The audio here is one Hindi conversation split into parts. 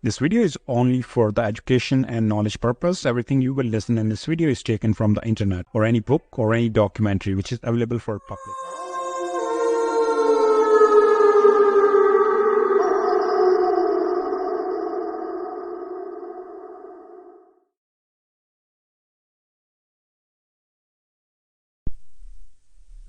This video is only for the education and knowledge purpose. Everything you will listen in this video is taken from the internet or any book or any documentary which is available for public.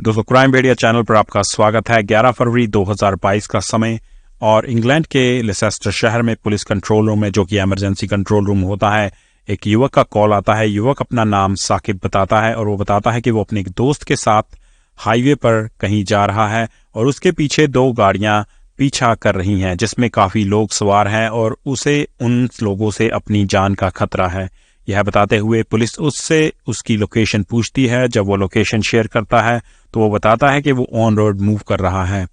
दोस्तों, क्राइम मीडिया चैनल पर आपका स्वागत है। 11 फरवरी 2022 का समय और इंग्लैंड के लेसेस्टर शहर में पुलिस कंट्रोल रूम में, जो कि इमरजेंसी कंट्रोल रूम होता है, एक युवक का कॉल आता है। युवक अपना नाम साकिब बताता है और वो बताता है कि वो अपने एक दोस्त के साथ हाईवे पर कहीं जा रहा है और उसके पीछे 2 गाड़ियां पीछा कर रही हैं जिसमें काफ़ी लोग सवार हैं और उसे उन लोगों से अपनी जान का खतरा है। यह बताते हुए पुलिस उससे उसकी लोकेशन पूछती है। जब वो लोकेशन शेयर करता है तो वो बताता है कि वो ऑन रोड मूव कर रहा है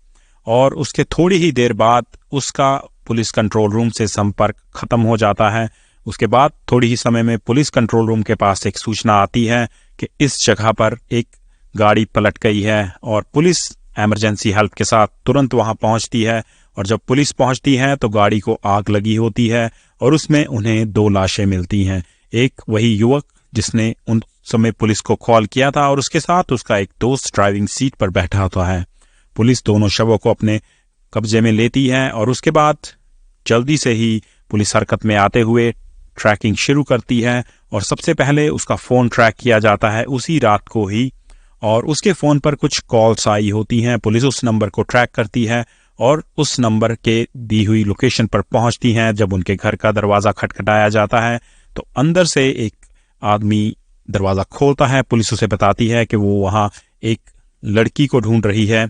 और उसके थोड़ी ही देर बाद उसका पुलिस कंट्रोल रूम से संपर्क खत्म हो जाता है। उसके बाद थोड़ी ही समय में पुलिस कंट्रोल रूम के पास एक सूचना आती है कि इस जगह पर एक गाड़ी पलट गई है और पुलिस इमरजेंसी हेल्प के साथ तुरंत वहां पहुंचती है। और जब पुलिस पहुंचती है तो गाड़ी को आग लगी होती है और उसमें उन्हें 2 लाशें मिलती हैं। एक वही युवक जिसने उन समय पुलिस को कॉल किया था और उसके साथ उसका एक दोस्त ड्राइविंग सीट पर बैठा होता है। पुलिस दोनों शवों को अपने कब्जे में लेती है और उसके बाद जल्दी से ही पुलिस हरकत में आते हुए ट्रैकिंग शुरू करती है और सबसे पहले उसका फ़ोन ट्रैक किया जाता है उसी रात को ही और उसके फ़ोन पर कुछ कॉल्स आई होती हैं। पुलिस उस नंबर को ट्रैक करती है और उस नंबर के दी हुई लोकेशन पर पहुंचती हैं। जब उनके घर का दरवाज़ा खटखटाया जाता है तो अंदर से एक आदमी दरवाज़ा खोलता है। पुलिस उसे बताती है कि वो वहाँ एक लड़की को ढूंढ रही है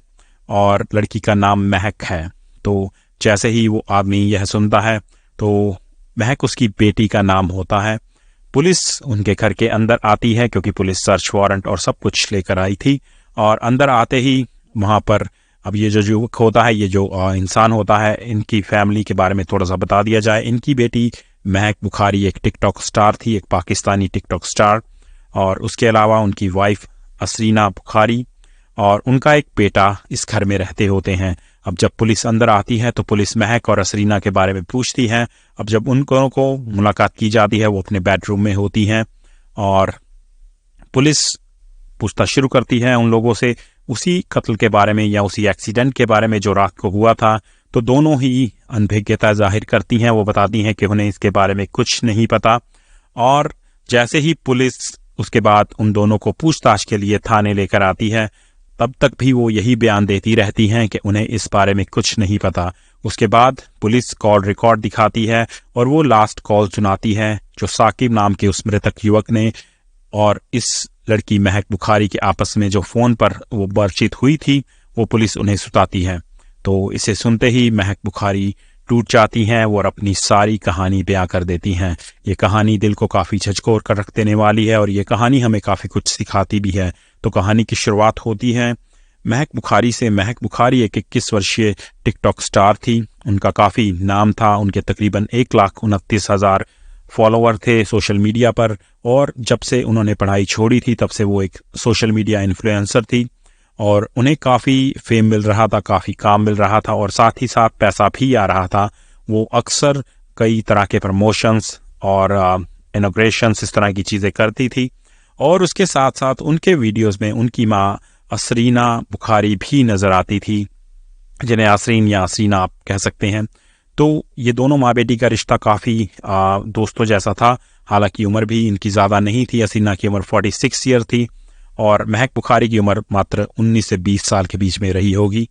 और लड़की का नाम महक है। तो जैसे ही वो आदमी यह सुनता है तो महक उसकी बेटी का नाम होता है। पुलिस उनके घर के अंदर आती है क्योंकि पुलिस सर्च वारंट और सब कुछ लेकर आई थी और अंदर आते ही वहाँ पर अब ये जो युवक होता है, ये जो इंसान होता है, इनकी फैमिली के बारे में थोड़ा सा बता दिया जाए। इनकी बेटी महक बुखारी एक टिकटॉक स्टार थी, एक पाकिस्तानी टिकटॉक स्टार, और उसके अलावा उनकी वाइफ असरीना बुखारी और उनका एक बेटा इस घर में रहते होते हैं। अब जब पुलिस अंदर आती है तो पुलिस महक और असरीना के बारे में पूछती है। अब जब उन दोनों को मुलाकात की जाती है वो अपने बेडरूम में होती हैं और पुलिस पूछताछ शुरू करती है उन लोगों से उसी कत्ल के बारे में या उसी एक्सीडेंट के बारे में जो रात को हुआ था। तो दोनों ही अनभिज्ञता जाहिर करती हैं। वो बताती हैं कि उन्हें इसके बारे में कुछ नहीं पता और जैसे ही पुलिस उसके बाद उन दोनों को पूछताछ के लिए थाने लेकर आती है तब तक भी वो यही बयान देती रहती हैं कि उन्हें इस बारे में कुछ नहीं पता। उसके बाद पुलिस कॉल रिकॉर्ड दिखाती है और वो लास्ट कॉल सुनाती है जो साकिब नाम के उस मृतक युवक ने और इस लड़की महक बुखारी के आपस में जो फ़ोन पर वो बातचीत हुई थी वो पुलिस उन्हें सुनाती है। तो इसे सुनते ही महक बुखारी टूट जाती हैं और अपनी सारी कहानी बयां कर देती हैं। ये कहानी दिल को काफ़ी झकझोर कर रख देने वाली है और ये कहानी हमें काफ़ी कुछ सिखाती भी है। तो कहानी की शुरुआत होती है महक बुखारी से। महक बुखारी एक 21 वर्षीय टिकटॉक स्टार थी। उनका काफ़ी नाम था। उनके तकरीबन 1,29,000 फॉलोवर थे सोशल मीडिया पर और जब से उन्होंने पढ़ाई छोड़ी थी तब से वो एक सोशल मीडिया इन्फ्लुएंसर थी और उन्हें काफ़ी फेम मिल रहा था, काफ़ी काम मिल रहा था और साथ ही साथ पैसा भी आ रहा था। वो अक्सर कई तरह के प्रमोशंस और इनॉग्रेशंस इस तरह की चीज़ें करती थी और उसके साथ साथ उनके वीडियोस में उनकी माँ असरीना बुखारी भी नज़र आती थी, जिन्हें आसरीन या असरीना आप कह सकते हैं। तो ये दोनों माँ बेटी का रिश्ता काफ़ी दोस्तों जैसा था। हालांकि उम्र भी इनकी ज़्यादा नहीं थी। असरीना की उम्र 46 ईयर थी और महक बुखारी की उम्र मात्र 19 से 20 साल के बीच में रही होगी।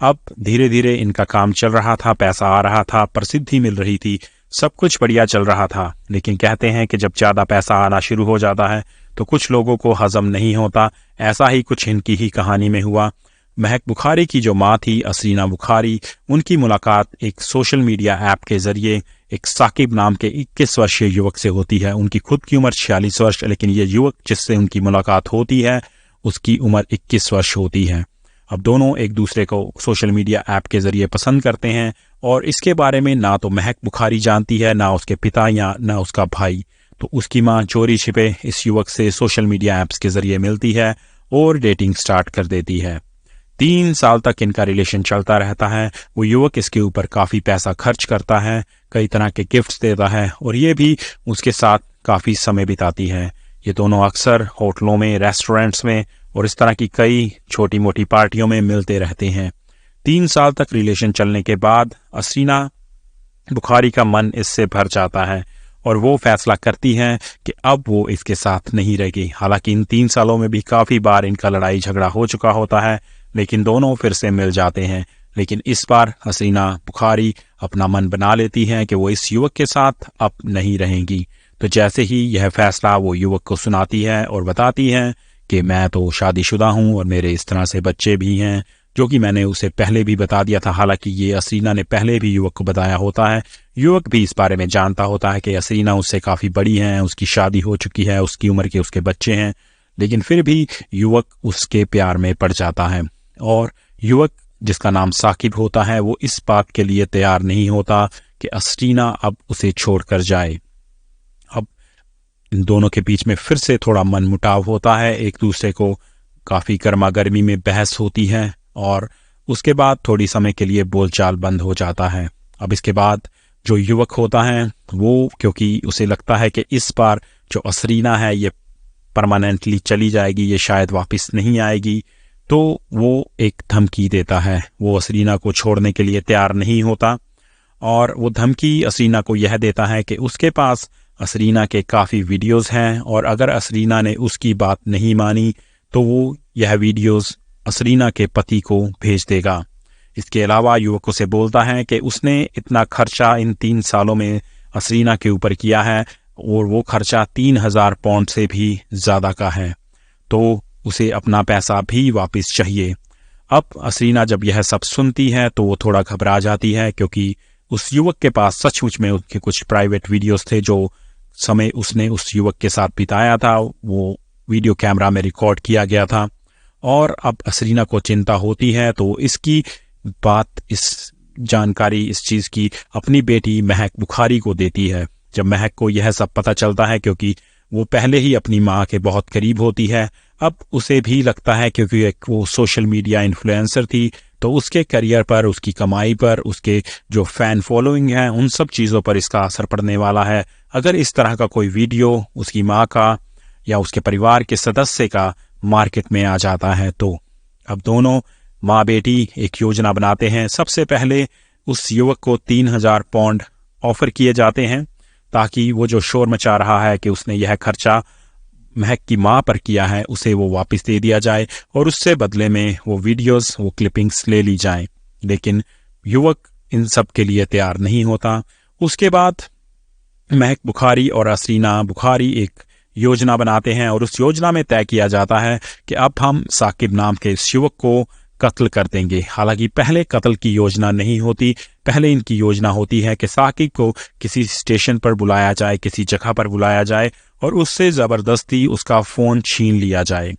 अब धीरे धीरे इनका काम चल रहा था, पैसा आ रहा था, प्रसिद्धि मिल रही थी, सब कुछ बढ़िया चल रहा था। लेकिन कहते हैं कि जब ज़्यादा पैसा आना शुरू हो जाता है तो कुछ लोगों को हजम नहीं होता। ऐसा ही कुछ इनकी ही कहानी में हुआ। महक बुखारी की जो माँ थी असरीना बुखारी, उनकी मुलाकात एक सोशल मीडिया ऐप के ज़रिए एक साकिब नाम के 21 वर्षीय युवक से होती है। उनकी खुद की उम्र 46 वर्ष, लेकिन ये युवक जिससे उनकी मुलाकात होती है उसकी उम्र 21 वर्ष होती है। अब दोनों एक दूसरे को सोशल मीडिया ऐप के ज़रिए पसंद करते हैं और इसके बारे में ना तो महक बुखारी जानती है, ना उसके पिता या ना उसका भाई। तो उसकी माँ चोरी छिपे इस युवक से सोशल मीडिया ऐप्स के ज़रिए मिलती है और डेटिंग स्टार्ट कर देती है। 3 साल तक इनका रिलेशन चलता रहता है। वो युवक इसके ऊपर काफ़ी पैसा खर्च करता है, कई तरह के गिफ्ट्स देता है और ये भी उसके साथ काफ़ी समय बिताती है। ये दोनों अक्सर होटलों में, रेस्टोरेंट्स में और इस तरह की कई छोटी मोटी पार्टियों में मिलते रहते हैं। 3 साल तक रिलेशन चलने के बाद असरीना बुखारी का मन इससे भर जाता है और वो फैसला करती है कि अब वो इसके साथ नहीं रहेगी। हालांकि इन 3 सालों में भी काफ़ी बार इनका लड़ाई झगड़ा हो चुका होता है, लेकिन दोनों फिर से मिल जाते हैं। लेकिन इस बार असरीना बुखारी अपना मन बना लेती है कि वो इस युवक के साथ अब नहीं रहेंगी। तो जैसे ही यह फैसला वो युवक को सुनाती है और बताती है कि मैं तो शादीशुदा हूँ और मेरे इस तरह से बच्चे भी हैं, जो कि मैंने उसे पहले भी बता दिया था। हालांकि ये असरीना ने पहले भी युवक को बताया होता है। युवक भी इस बारे में जानता होता है कि असरीना उससे काफ़ी बड़ी हैं, उसकी शादी हो चुकी है, उसकी उम्र के उसके बच्चे हैं, लेकिन फिर भी युवक उसके प्यार में पड़ जाता है। और युवक, जिसका नाम साकिब होता है, वो इस बात के लिए तैयार नहीं होता कि असरीना अब उसे छोड़कर जाए। अब इन दोनों के बीच में फिर से थोड़ा मनमुटाव होता है, एक दूसरे को काफ़ी गर्मा गर्मी में बहस होती है और उसके बाद थोड़ी समय के लिए बोलचाल बंद हो जाता है। अब इसके बाद जो युवक होता है वो, क्योंकि उसे लगता है कि इस बार जो असरीना है ये परमानेंटली चली जाएगी, ये शायद वापस नहीं आएगी, तो वो एक धमकी देता है। वो असरीना को छोड़ने के लिए तैयार नहीं होता और वो धमकी असरीना को यह देता है कि उसके पास असरीना के काफ़ी वीडियोस हैं और अगर असरीना ने उसकी बात नहीं मानी तो वो यह वीडियोस असरीना के पति को भेज देगा। इसके अलावा युवक उसे बोलता है कि उसने इतना खर्चा इन 3 सालों में असरीना के ऊपर किया है और वो खर्चा 3000 पाउंड से भी ज़्यादा का है, तो उसे अपना पैसा भी वापस चाहिए। अब असरीना जब यह सब सुनती है तो वो थोड़ा घबरा जाती है, क्योंकि उस युवक के पास सचमुच में उसके कुछ प्राइवेट वीडियोस थे जो समय उसने उस युवक के साथ बिताया था, वो वीडियो कैमरा में रिकॉर्ड किया गया था। और अब असरीना को चिंता होती है तो इसकी बात, इस जानकारी, इस चीज़ की अपनी बेटी महक बुखारी को देती है। जब महक को यह सब पता चलता है, क्योंकि वो पहले ही अपनी माँ के बहुत करीब होती है, अब उसे भी लगता है, क्योंकि वो सोशल मीडिया इन्फ्लुएंसर थी, तो उसके करियर पर, उसकी कमाई पर, उसके जो फ़ैन फॉलोइंग है, उन सब चीज़ों पर इसका असर पड़ने वाला है। अगर इस तरह का कोई वीडियो उसकी माँ का या उसके परिवार के सदस्य का मार्केट में आ जाता है तो अब दोनों माँ बेटी एक योजना बनाते हैं। सबसे पहले उस युवक को 3000 पाउंड ऑफर किए जाते हैं ताकि वो जो शोर मचा रहा है कि उसने यह खर्चा महक की माँ पर किया है, उसे वो वापस दे दिया जाए और उससे बदले में वो वीडियोस, वो क्लिपिंग्स ले ली जाएं। लेकिन युवक इन सब के लिए तैयार नहीं होता। उसके बाद महक बुखारी और असरीना बुखारी एक योजना बनाते हैं और उस योजना में तय किया जाता है कि अब हम साकिब नाम के इस युवक को कत्ल कर देंगे। हालांकि पहले कत्ल की योजना नहीं होती, पहले इनकी योजना होती है कि साकिब को किसी स्टेशन पर बुलाया जाए, किसी जगह पर बुलाया जाए और उससे ज़बरदस्ती उसका फ़ोन छीन लिया जाए।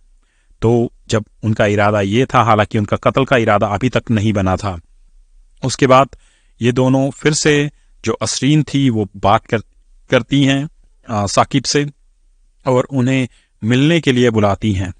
तो जब उनका इरादा ये था, हालांकि उनका कत्ल का इरादा अभी तक नहीं बना था। उसके बाद ये दोनों फिर से, जो असरीन थी, वो बात करती हैं साकिब से और उन्हें मिलने के लिए बुलाती हैं।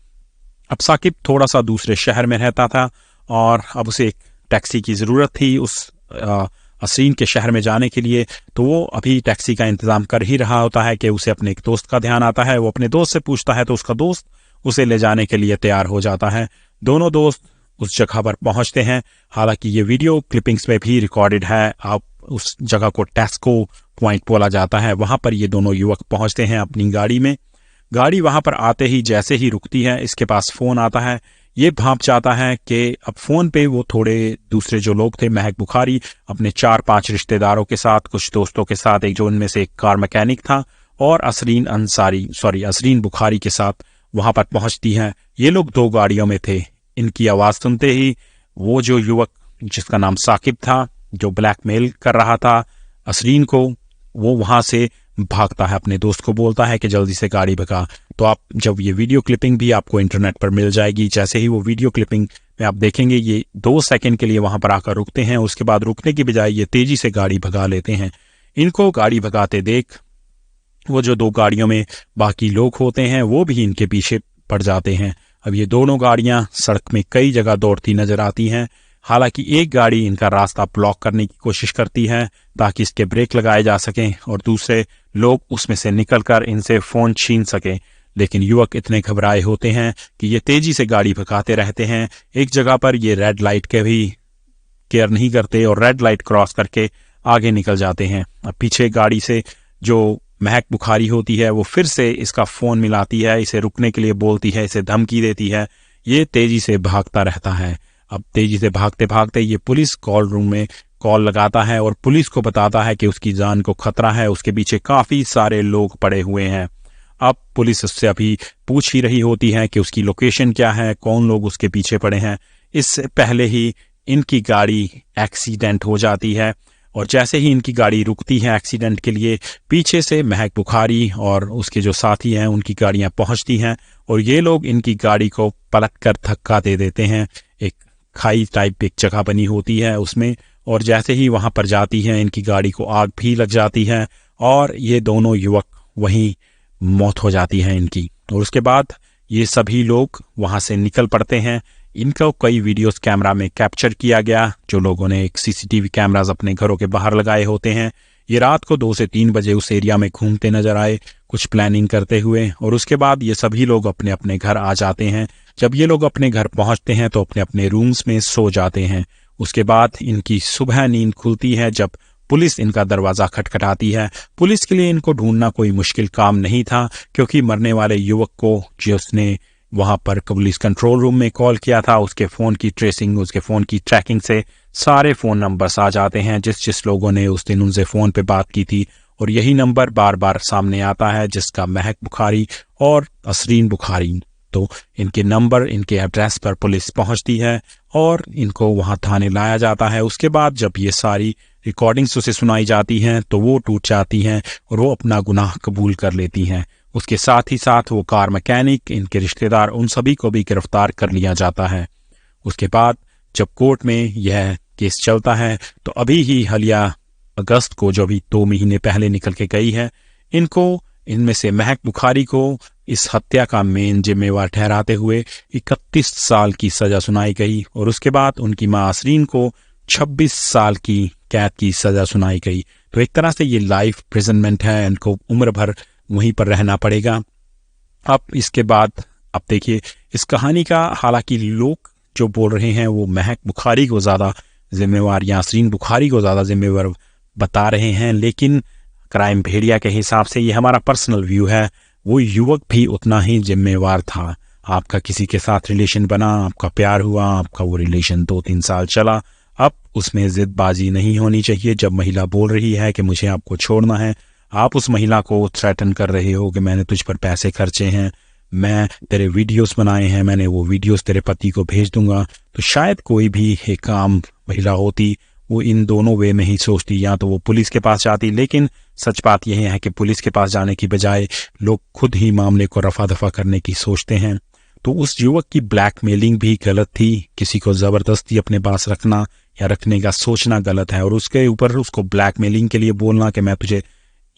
अब साकिब थोड़ा सा दूसरे शहर में रहता था और अब उसे एक टैक्सी की ज़रूरत थी उस असरीन के शहर में जाने के लिए। तो वो अभी टैक्सी का इंतज़ाम कर ही रहा होता है कि उसे अपने एक दोस्त का ध्यान आता है। वो अपने दोस्त से पूछता है तो उसका दोस्त उसे ले जाने के लिए तैयार हो जाता है। दोनों दोस्त उस जगह पर पहुंचते हैं। हालांकि ये वीडियो क्लिपिंग्स में भी रिकॉर्डेड है। आप उस जगह को टेस्को पॉइंट बोला जाता है। वहाँ पर ये दोनों युवक पहुँचते हैं अपनी गाड़ी में। गाड़ी वहाँ पर आते ही जैसे ही रुकती है, इसके पास फ़ोन आता है। ये भांप जाता है कि अब फ़ोन पे वो थोड़े दूसरे जो लोग थे, महक बुखारी अपने 4-5 रिश्तेदारों के साथ, कुछ दोस्तों के साथ, एक जो उनमें से एक कार मैकेनिक था, और असरीन बुखारी के साथ वहाँ पर पहुँचती हैं। ये लोग 2 गाड़ियों में थे। इनकी आवाज़ सुनते ही वो जो युवक, जिसका नाम साकिब था, जो ब्लैकमेल कर रहा था असरीन को, वो वहाँ से भागता है, अपने दोस्त को बोलता है कि जल्दी से गाड़ी भगा। तो आप जब ये वीडियो क्लिपिंग भी आपको इंटरनेट पर मिल जाएगी, जैसे ही वो वीडियो क्लिपिंग में आप देखेंगे, ये 2 सेकंड के लिए वहां पर आकर रुकते हैं। उसके बाद रुकने की बजाय ये तेजी से गाड़ी भगा लेते हैं। इनको गाड़ी भगाते देख वो जो 2 गाड़ियों में बाकी लोग होते हैं वो भी इनके पीछे पड़ जाते हैं। अब ये दोनों गाड़ियां सड़क में कई जगह दौड़ती नजर आती हैं। हालांकि एक गाड़ी इनका रास्ता ब्लॉक करने की कोशिश करती है ताकि इसके ब्रेक लगाए जा सकें और दूसरे लोग उसमें से निकलकर इनसे फोन छीन सकें, लेकिन युवक इतने घबराए होते हैं कि ये तेजी से गाड़ी भगाते रहते हैं। एक जगह पर ये रेड लाइट के भी केयर नहीं करते और रेड लाइट क्रॉस करके आगे निकल जाते हैं। अब पीछे गाड़ी से जो महक बुखारी होती है वो फिर से इसका फोन मिलाती है, इसे रुकने के लिए बोलती है, इसे धमकी देती है। ये तेजी से भागता रहता है। अब तेजी से भागते भागते ये पुलिस कॉल रूम में कॉल लगाता है और पुलिस को बताता है कि उसकी जान को खतरा है, उसके पीछे काफी सारे लोग पड़े हुए हैं। अब पुलिस उससे अभी पूछ ही रही होती है कि उसकी लोकेशन क्या है, कौन लोग उसके पीछे पड़े हैं। इससे पहले ही इनकी गाड़ी एक्सीडेंट हो जाती है और जैसे ही इनकी गाड़ी रुकती है एक्सीडेंट के लिए, पीछे से महक बुखारी और उसके जो साथी हैं उनकी गाड़ियां पहुंचती हैं और ये लोग इनकी गाड़ी को पलटकर धक्का दे देते हैं। एक खाई टाइप एक जगह बनी होती है उसमें, और जैसे ही वहां पर जाती है इनकी गाड़ी को आग भी लग जाती है और ये दोनों युवक वहीं मौत हो जाती है इनकी। और उसके बाद ये सभी लोग वहां से निकल पड़ते हैं। इनको कई वीडियोस कैमरा में कैप्चर किया गया, जो लोगों ने एक सीसीटीवी कैमरास अपने घरों के बाहर लगाए होते हैं। ये रात को 2 से 3 बजे उस एरिया में घूमते नजर आए, कुछ प्लानिंग करते हुए, और उसके बाद ये सभी लोग अपने अपने घर आ जाते हैं। जब ये लोग अपने घर पहुंचते हैं तो अपने अपने रूम्स में सो जाते हैं। उसके बाद इनकी सुबह नींद खुलती है जब पुलिस इनका दरवाजा खटखटाती है। पुलिस के लिए इनको ढूंढना कोई मुश्किल काम नहीं था, क्योंकि मरने वाले युवक को जिसने वहां पर पुलिस कंट्रोल रूम में कॉल किया था, उसके फोन की ट्रेसिंग, उसके फोन की ट्रैकिंग से सारे फोन नंबर्स आ जाते हैं जिस जिस लोगों ने उस दिन उनसे फोन पे बात की थी, और यही नंबर बार बार सामने आता है जिसका महक बुखारी और असरीन बुखारी। तो इनके नंबर, इनके एड्रेस पर पुलिस पहुंचती है और इनको वहां थाने लाया जाता है। उसके बाद जब ये सारी रिकॉर्डिंग्स उसे सुनाई जाती हैं तो वो टूट जाती हैं और वो अपना गुनाह कबूल कर लेती हैं। उसके साथ ही साथ वो कार मैकेनिक, इनके रिश्तेदार, उन सभी को भी गिरफ्तार कर लिया जाता है। उसके बाद जब कोर्ट में यह केस चलता है तो अभी ही हालिया अगस्त को, जो अभी 2 महीने पहले निकल के गई है, इनमें से महक बुखारी को इस हत्या का मेन जिम्मेवार ठहराते हुए 31 साल की सजा सुनाई गई और उसके बाद उनकी मां असरीन को 26 साल की कैद की सजा सुनाई गई। तो एक तरह से ये लाइफ प्रिजनमेंट है, इनको उम्र भर वहीं पर रहना पड़ेगा। अब इसके बाद अब देखिए इस कहानी का, हालांकि लोग जो बोल रहे हैं वो महक बुखारी को ज्यादा जिम्मेवार या असरीन बुखारी को ज्यादा जिम्मेवार बता रहे हैं, लेकिन क्राइम भेड़िया के हिसाब से, ये हमारा पर्सनल व्यू है, वो युवक भी उतना ही जिम्मेवार था। आपका किसी के साथ रिलेशन बना, आपका प्यार हुआ, आपका वो रिलेशन 2-3 साल चला, अब उसमें जिदबाजी नहीं होनी चाहिए। जब महिला बोल रही है कि मुझे आपको छोड़ना है, आप उस महिला को थ्रेटन कर रहे हो कि मैंने तुझ पर पैसे खर्चे हैं, मैं तेरे वीडियोस बनाए हैं, मैंने वो वीडियोस तेरे पति को भेज दूंगा, तो शायद कोई भी एक आम महिला होती वो इन दोनों वे में ही सोचती, या तो वो पुलिस के पास जाती। लेकिन सच बात यह है कि पुलिस के पास जाने की बजाय लोग खुद ही मामले को रफा दफा करने की सोचते हैं। तो उस युवक की ब्लैकमेलिंग भी गलत थी, किसी को जबरदस्ती अपने पास रखना या रखने का सोचना गलत है, और उसके ऊपर उसको ब्लैकमेलिंग के लिए बोलना कि मैं तुझे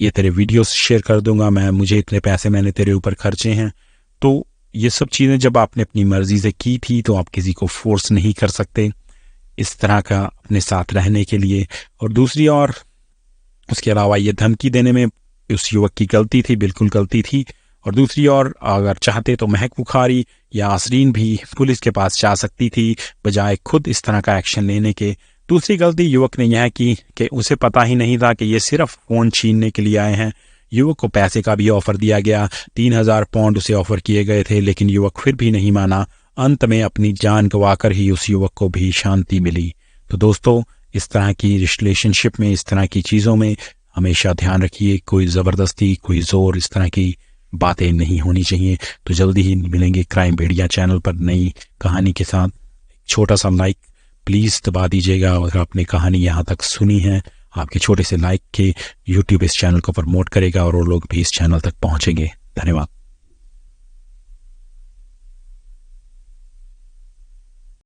ये तेरे वीडियोस शेयर कर दूंगा, मुझे इतने पैसे मैंने तेरे ऊपर खर्चे हैं। तो ये सब चीजें जब आपने अपनी मर्जी से की थी तो आप किसी को फोर्स नहीं कर सकते इस तरह का अपने साथ रहने के लिए। और दूसरी ओर उसके अलावा ये धमकी देने में उस युवक की गलती थी, बिल्कुल गलती थी। और दूसरी ओर अगर चाहते तो महक बुखारी या असरीन भी पुलिस के पास जा सकती थी बजाय खुद इस तरह का एक्शन लेने के। दूसरी गलती युवक ने यह की कि उसे पता ही नहीं था कि ये सिर्फ फोन छीनने के लिए आए हैं। युवक को पैसे का भी ऑफर दिया गया, 3000 पाउंड उसे ऑफर किए गए थे, लेकिन युवक फिर भी नहीं माना। अंत में अपनी जान गंवाकर ही उस युवक को भी शांति मिली। तो दोस्तों, इस तरह की रिलेशनशिप में, इस तरह की चीजों में हमेशा ध्यान रखिए, कोई जबरदस्ती, कोई जोर, इस तरह की बातें नहीं होनी चाहिए। तो जल्दी ही मिलेंगे क्राइम भेड़िया चैनल पर नई कहानी के साथ। छोटा सा लाइक प्लीज दबा दीजिएगा अगर आपने कहानी यहाँ तक सुनी है। आपके छोटे से लाइक के यूट्यूब इस चैनल को प्रमोट करेगा और वो लोग भी इस चैनल तक पहुंचेंगे। धन्यवाद।